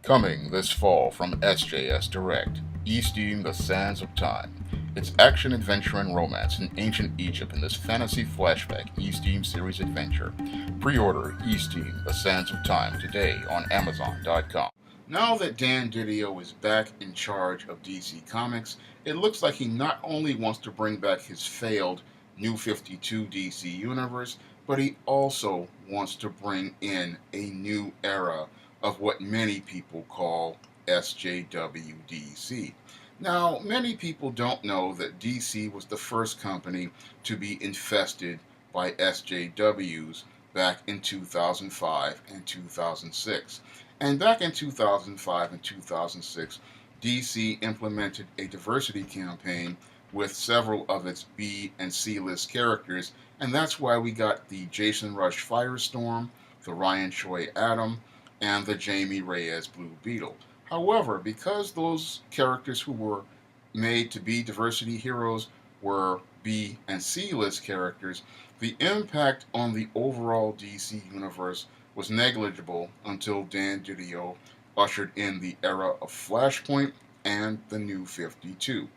Coming this fall from SJS Direct, Easting the Sands of Time. It's action, adventure, and romance in ancient Egypt in this fantasy flashback Easting series adventure. Pre-order Easting the Sands of Time today on Amazon.com. Now that Dan Didio is back in charge of DC Comics, it looks like he not only wants to bring back his failed New 52 DC universe, but he also wants to bring in a new era of what many people call SJWDC. Now, many people don't know that DC was the first company to be infested by SJWs back in 2005 and 2006. And back in 2005 and 2006, DC implemented a diversity campaign with several of its B and C list characters, and that's why we got the Jason Rush Firestorm, the Ryan Choi Atom, and the Jamie Reyes Blue Beetle. However, because those characters who were made to be diversity heroes were B and C list characters, the impact on the overall DC universe was negligible until Dan Didio ushered in the era of Flashpoint and the New 52.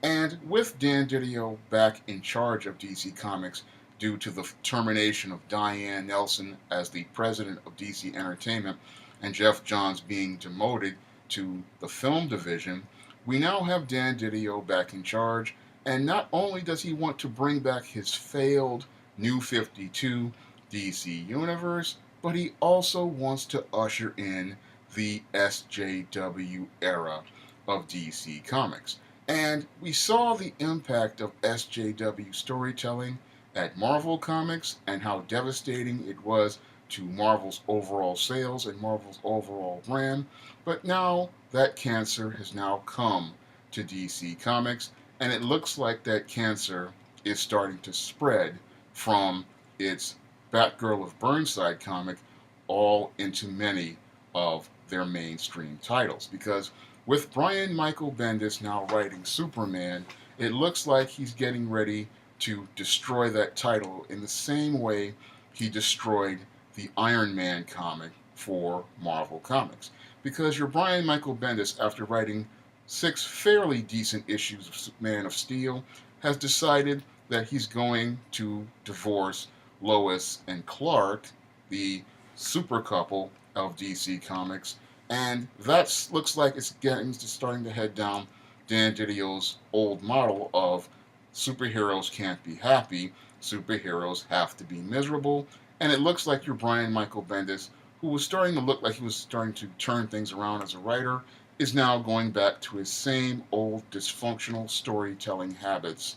And with Dan Didio back in charge of DC Comics due to the termination of Diane Nelson as the president of DC Entertainment and Jeff Johns being demoted to the film division, we now have Dan Didio back in charge, and not only does he want to bring back his failed New 52 DC universe, but he also wants to usher in the SJW era of DC Comics. And we saw the impact of SJW storytelling at Marvel Comics and how devastating it was to Marvel's overall sales and Marvel's overall brand. But now that cancer has now come to DC Comics, and it looks like that cancer is starting to spread from its Batgirl of Burnside comic all into many of their mainstream titles. Because with Brian Michael Bendis now writing Superman, it looks like he's getting ready to destroy that title in the same way he destroyed the Iron Man comic for Marvel Comics. Because your Brian Michael Bendis, after writing 6 fairly decent issues of Man of Steel, has decided that he's going to divorce Lois and Clark, the super couple of DC Comics, and that looks like it's starting to head down Dan Didio's old model of superheroes can't be happy, superheroes have to be miserable, and it looks like your Brian Michael Bendis, who was starting to look like he was starting to turn things around as a writer, is now going back to his same old dysfunctional storytelling habits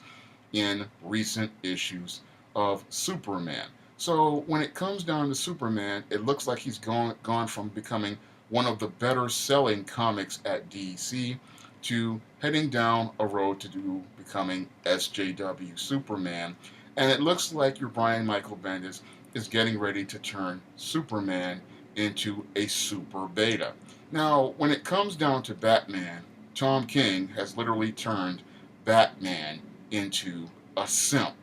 in recent issues of Superman. So when it comes down to Superman, it looks like he's gone from becoming one of the better selling comics at DC to heading down a road to becoming SJW Superman. And it looks like your Brian Michael Bendis is getting ready to turn Superman into a super beta. Now, when it comes down to Batman, Tom King has literally turned Batman into a simp.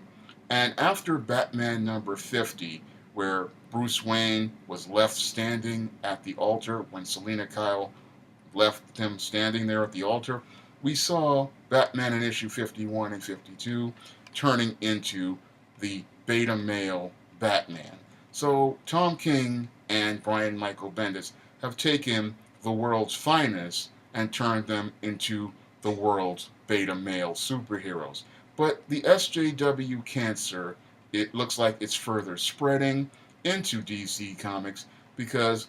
And after Batman number 50, where Bruce Wayne was left standing at the altar when Selina Kyle left him standing there at the altar, we saw Batman in issue 51 and 52 turning into the beta male Batman. So Tom King and Brian Michael Bendis have taken the world's finest and turned them into the world's beta male superheroes. But the SJW cancer, it looks like it's further spreading into DC Comics because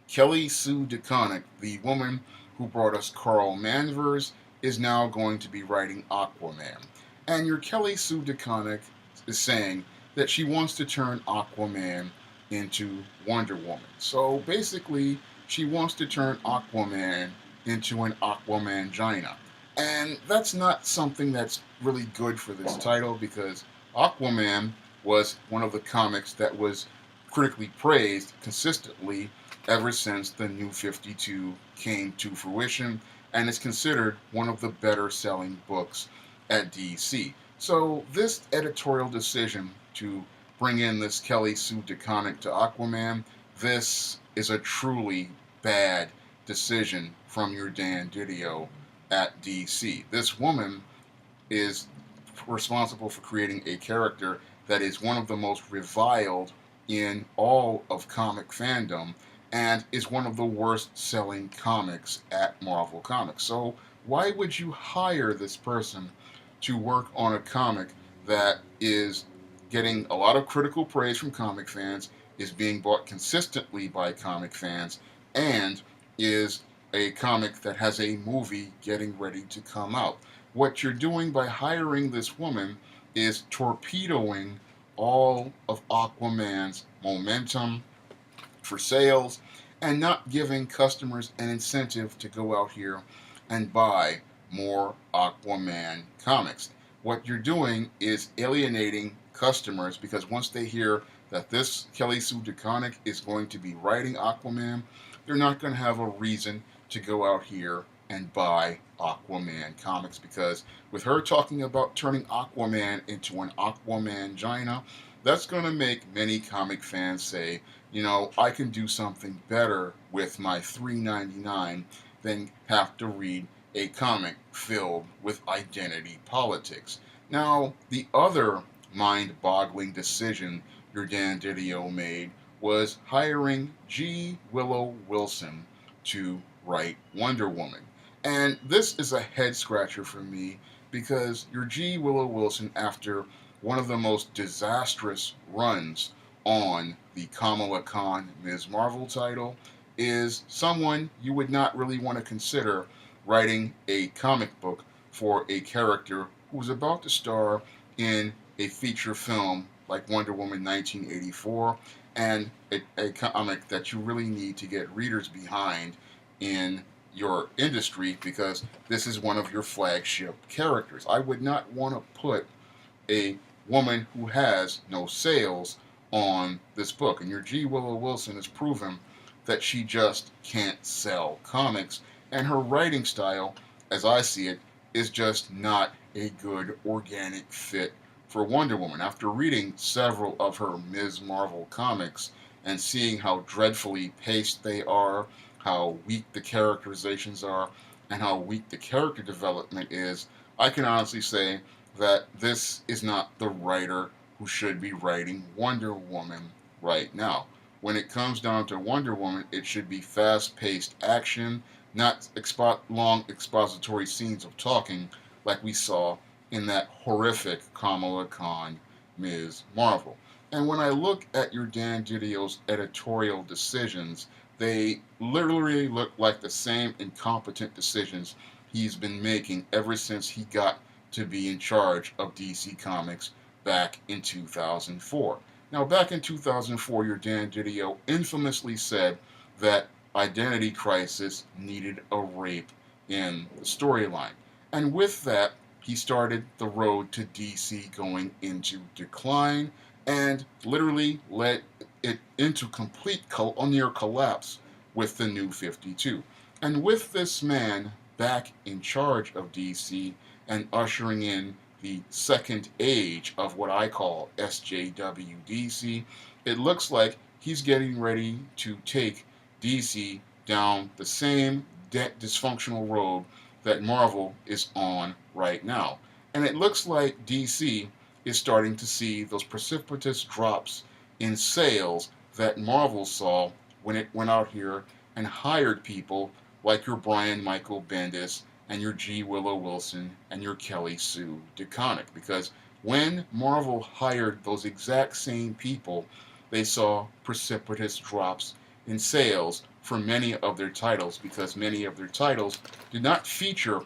Kelly Sue DeConnick, the woman who brought us Carl Manvers, is now going to be writing Aquaman. And your Kelly Sue DeConnick is saying that she wants to turn Aquaman into Wonder Woman. So basically, she wants to turn Aquaman into an Aquamangina. And that's not something that's really good for this title because Aquaman was one of the comics that was critically praised consistently ever since the New 52 came to fruition, and is considered one of the better selling books at DC. So this editorial decision to bring in this Kelly Sue DeConnick to Aquaman, this is a truly bad decision from your Dan Didio at DC. This woman is responsible for creating a character that is one of the most reviled in all of comic fandom and is one of the worst selling comics at Marvel Comics. So, why would you hire this person to work on a comic that is getting a lot of critical praise from comic fans, is being bought consistently by comic fans, and is a comic that has a movie getting ready to come out? What you're doing by hiring this woman is torpedoing all of Aquaman's momentum for sales and not giving customers an incentive to go out here and buy more Aquaman comics. What you're doing is alienating customers because once they hear that this Kelly Sue DeConnick is going to be writing Aquaman, they're not going to have a reason to go out here and buy Aquaman comics because with her talking about turning Aquaman into an Aquamangina, that's going to make many comic fans say, you know, I can do something better with my $3.99 than have to read a comic filled with identity politics. Now, the other mind-boggling decision your Dan Didio made was hiring G. Willow Wilson to write Wonder Woman. And this is a head scratcher for me because your G. Willow Wilson, after one of the most disastrous runs on the Kamala Khan Ms. Marvel title, is someone you would not really want to consider writing a comic book for a character who was about to star in a feature film like Wonder Woman 1984 and a comic that you really need to get readers behind in your industry because this is one of your flagship characters. I would not want to put a woman who has no sales on this book. And your G. Willow Wilson has proven that she just can't sell comics. And her writing style, as I see it, is just not a good organic fit for Wonder Woman. After reading several of her Ms. Marvel comics and seeing how dreadfully paced they are, how weak the characterizations are, and how weak the character development is, I can honestly say that this is not the writer who should be writing Wonder Woman right now. When it comes down to Wonder Woman, it should be fast-paced action, not long expository scenes of talking like we saw in that horrific Kamala Khan Ms. Marvel. And when I look at your Dan Didio's editorial decisions, they literally look like the same incompetent decisions he's been making ever since he got to be in charge of DC Comics back in 2004. Now, back in 2004, your Dan Didio infamously said that Identity Crisis needed a rape in the storyline. And with that, he started the road to DC going into decline and literally led it into complete near collapse with the New 52. And with this man back in charge of DC and ushering in the second age of what I call SJWDC, it looks like he's getting ready to take DC down the same dysfunctional road that Marvel is on right now. And it looks like DC is starting to see those precipitous drops in sales that Marvel saw when it went out here and hired people like your Brian Michael Bendis and your G. Willow Wilson and your Kelly Sue DeConnick. Because when Marvel hired those exact same people, they saw precipitous drops in sales for many of their titles because many of their titles did not feature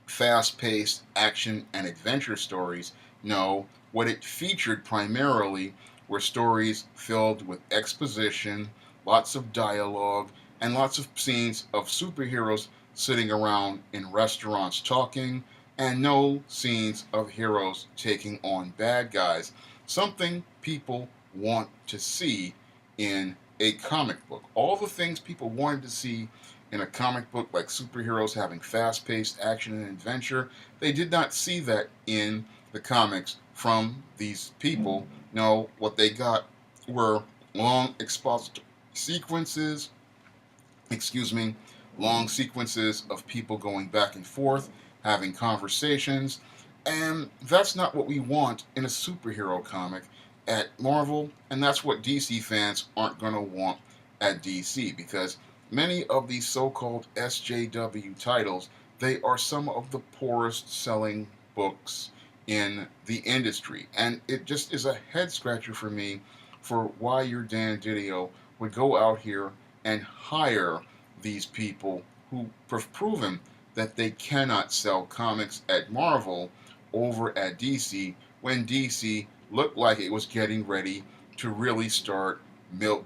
fast-paced action and adventure stories. No, what it featured primarily were stories filled with exposition, lots of dialogue, and lots of scenes of superheroes sitting around in restaurants talking, and no scenes of heroes taking on bad guys. Something people want to see in a comic book. All the things people wanted to see in a comic book, like superheroes having fast-paced action and adventure, they did not see that in the comics from these people. No, what they got were long expository sequences, excuse me, long sequences of people going back and forth, having conversations, and that's not what we want in a superhero comic at Marvel, and that's what DC fans aren't going to want at DC, because many of these so-called SJW titles, they are some of the poorest selling books in the industry, and it just is a head scratcher for me for why your Dan Didio would go out here and hire these people who have proven that they cannot sell comics at Marvel over at DC when DC looked like it was getting ready to really start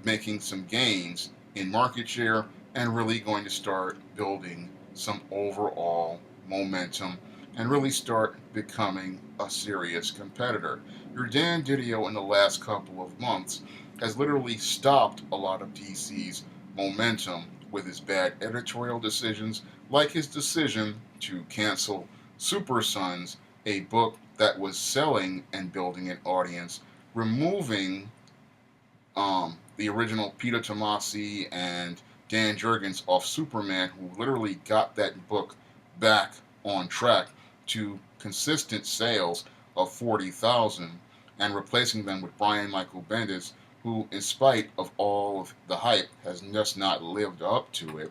making some gains in market share and really going to start building some overall momentum and really start becoming a serious competitor. Your Dan Didio in the last couple of months has literally stopped a lot of DC's momentum with his bad editorial decisions, like his decision to cancel Super Sons, a book that was selling and building an audience, removing the original Peter Tomasi and Dan Jurgens off Superman, who literally got that book back on track to consistent sales of 40,000, and replacing them with Brian Michael Bendis, who, in spite of all of the hype, has just not lived up to it.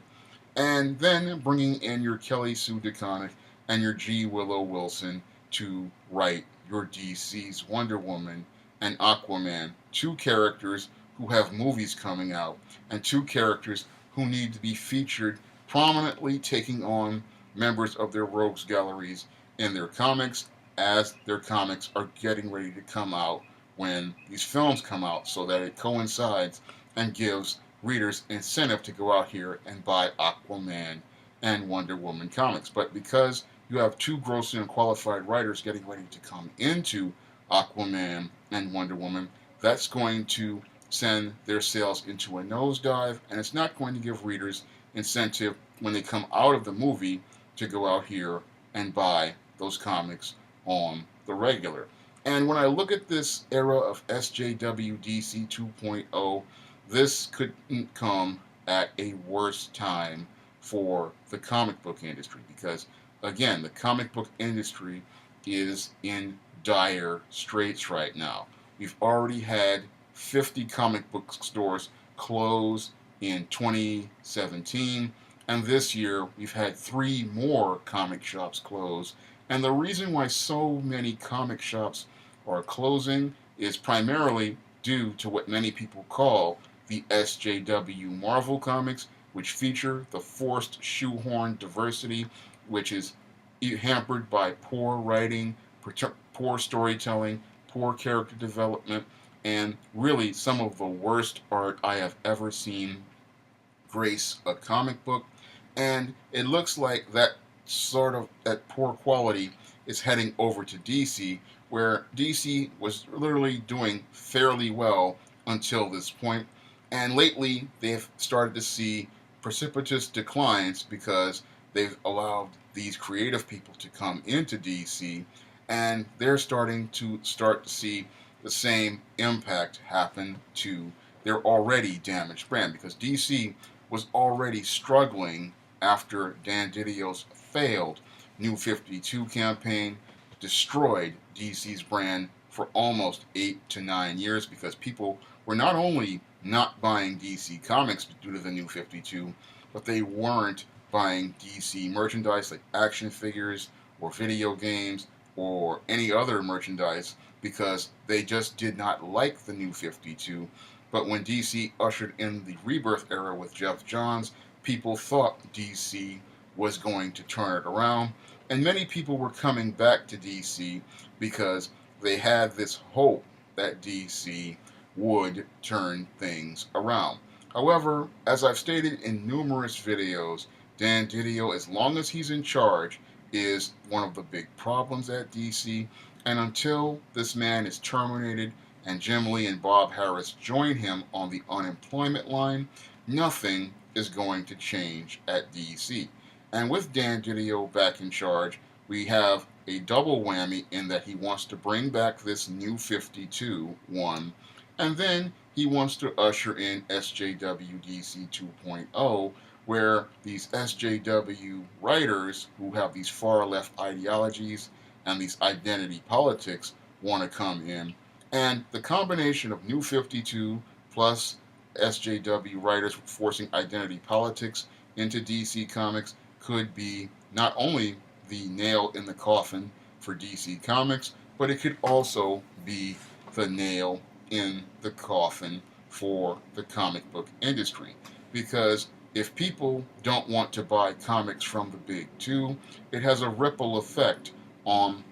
And then bringing in your Kelly Sue DeConnick and your G. Willow Wilson to write your DC's Wonder Woman and Aquaman, two characters who have movies coming out, and two characters who need to be featured prominently, taking on members of their rogues galleries in their comics as their comics are getting ready to come out when these films come out, so that it coincides and gives readers incentive to go out here and buy Aquaman and Wonder Woman comics. But because you have two grossly unqualified writers getting ready to come into Aquaman and Wonder Woman, that's going to send their sales into a nosedive, and it's not going to give readers incentive when they come out of the movie to go out here and buy those comics on the regular. And when I look at this era of SJWDC 2.0, this couldn't come at a worse time for the comic book industry, because, again, the comic book industry is in dire straits right now. We've already had 50 comic book stores close in 2017, and this year we've had 3 more comic shops close. And the reason why so many comic shops are closing is primarily due to what many people call the SJW Marvel comics, which feature the forced shoehorn diversity, which is hampered by poor writing, poor storytelling, poor character development, and really some of the worst art I have ever seen grace a comic book. And it looks like that poor quality is heading over to DC, where DC was literally doing fairly well until this point. And lately, they've started to see precipitous declines because they've allowed these creative people to come into DC, and they're starting to see the same impact happen to their already damaged brand, because DC was already struggling after Dan Didio's failed New 52 campaign destroyed DC's brand for almost 8 to 9 years, because people were not only not buying DC comics due to the New 52, but they weren't buying DC merchandise like action figures or video games or any other merchandise because they just did not like the New 52. But when DC ushered in the Rebirth era with Jeff Johns, people thought DC was going to turn it around, and many people were coming back to DC because they had this hope that DC would turn things around. However, as I've stated in numerous videos, Dan Didio, as long as he's in charge, is one of the big problems at DC, and until this man is terminated and Jim Lee and Bob Harris join him on the unemployment line, nothing is going to change at DC. And with Dan Didio back in charge, we have a double whammy in that he wants to bring back this New 52 one, and then he wants to usher in SJWDC 2.0, where these SJW writers who have these far left ideologies and these identity politics want to come in. And the combination of New 52 plus SJW writers forcing identity politics into DC Comics could be not only the nail in the coffin for DC Comics, but it could also be the nail in the coffin for the comic book industry. Because if people don't want to buy comics from the big two, it has a ripple effect on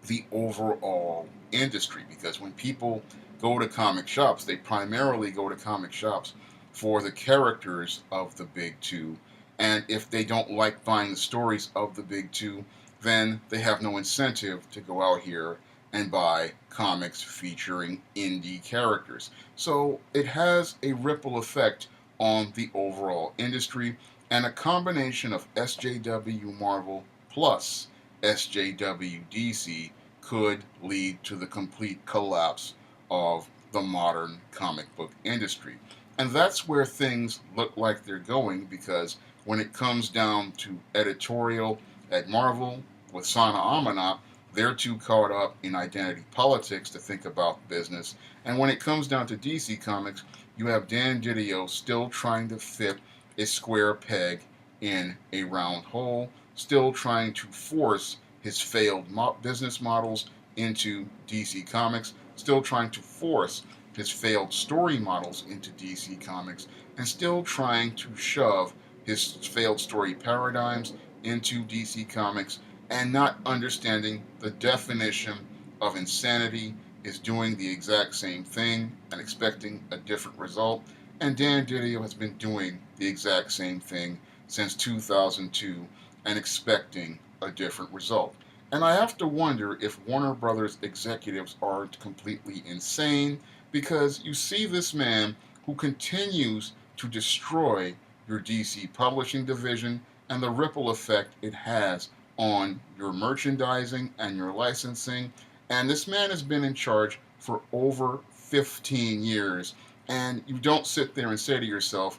the overall industry. Because when people go to comic shops, they primarily go to comic shops for the characters of the big two. And if they don't like buying the stories of the big two, then they have no incentive to go out here and buy comics featuring indie characters. So it has a ripple effect on the overall industry, and a combination of SJW Marvel plus SJWDC could lead to the complete collapse of the modern comic book industry. And that's where things look like they're going, because when it comes down to editorial at Marvel with Sana Amanat, they're too caught up in identity politics to think about business. And when it comes down to DC Comics, you have Dan Didio still trying to fit a square peg in a round hole, still trying to force his failed business models into DC Comics, still trying to force his failed story models into DC Comics, and still trying to shove his failed story paradigms into DC Comics, and not understanding the definition of insanity is doing the exact same thing and expecting a different result. And Dan Didio has been doing the exact same thing since 2002 and expecting a different result. And I have to wonder if Warner Brothers executives are completely insane, because you see this man who continues to destroy your DC publishing division and the ripple effect it has on your merchandising and your licensing. And this man has been in charge for over 15 years. And you don't sit there and say to yourself,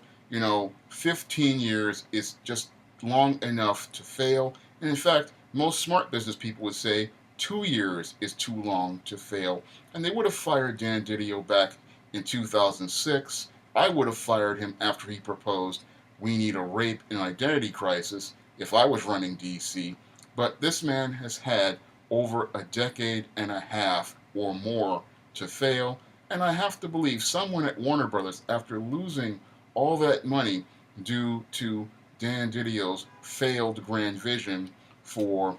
15 years is just long enough to fail. And in fact, most smart business people would say 2 years is too long to fail. And they would have fired Dan Didio back in 2006. I would have fired him after he proposed we need a rape and identity crisis if I was running DC. But this man has had over a decade and a half or more to fail. And I have to believe someone at Warner Brothers, after losing all that money due to Dan Didio's failed grand vision for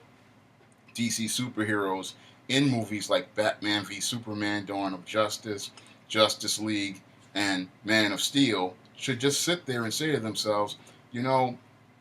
DC superheroes in movies like Batman v Superman, Dawn of Justice, Justice League, and Man of Steel, should just sit there and say to themselves,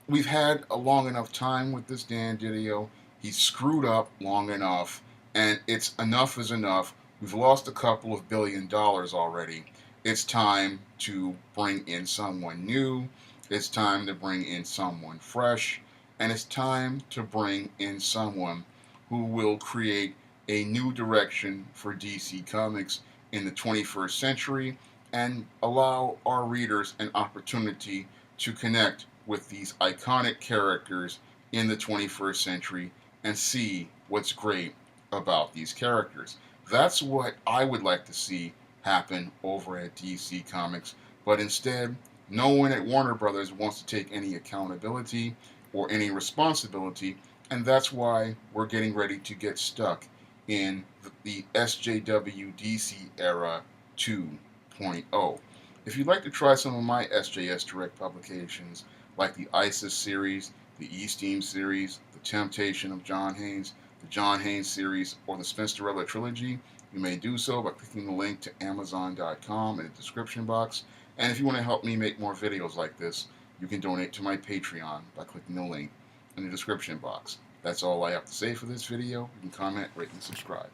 we've had a long enough time with this Dan Didio. He's screwed up long enough, and it's enough is enough. We've lost a couple of $1 billion already. It's time to bring in someone new. It's time to bring in someone fresh. And it's time to bring in someone who will create a new direction for DC Comics in the 21st century and allow our readers an opportunity to connect with these iconic characters in the 21st century and see what's great about these characters. That's what I would like to see happen over at DC Comics, but instead, no one at Warner Brothers wants to take any accountability or any responsibility, and that's why we're getting ready to get stuck in the SJWDC era 2.0. If you'd like to try some of my SJS Direct publications, like the ISIS series, the E-Steam series, the Temptation of John Haynes, the John Haynes series, or the Spinsterella trilogy, you may do so by clicking the link to Amazon.com in the description box. And if you want to help me make more videos like this, you can donate to my Patreon by clicking the link in the description box. That's all I have to say for this video. You can comment, rate, and subscribe.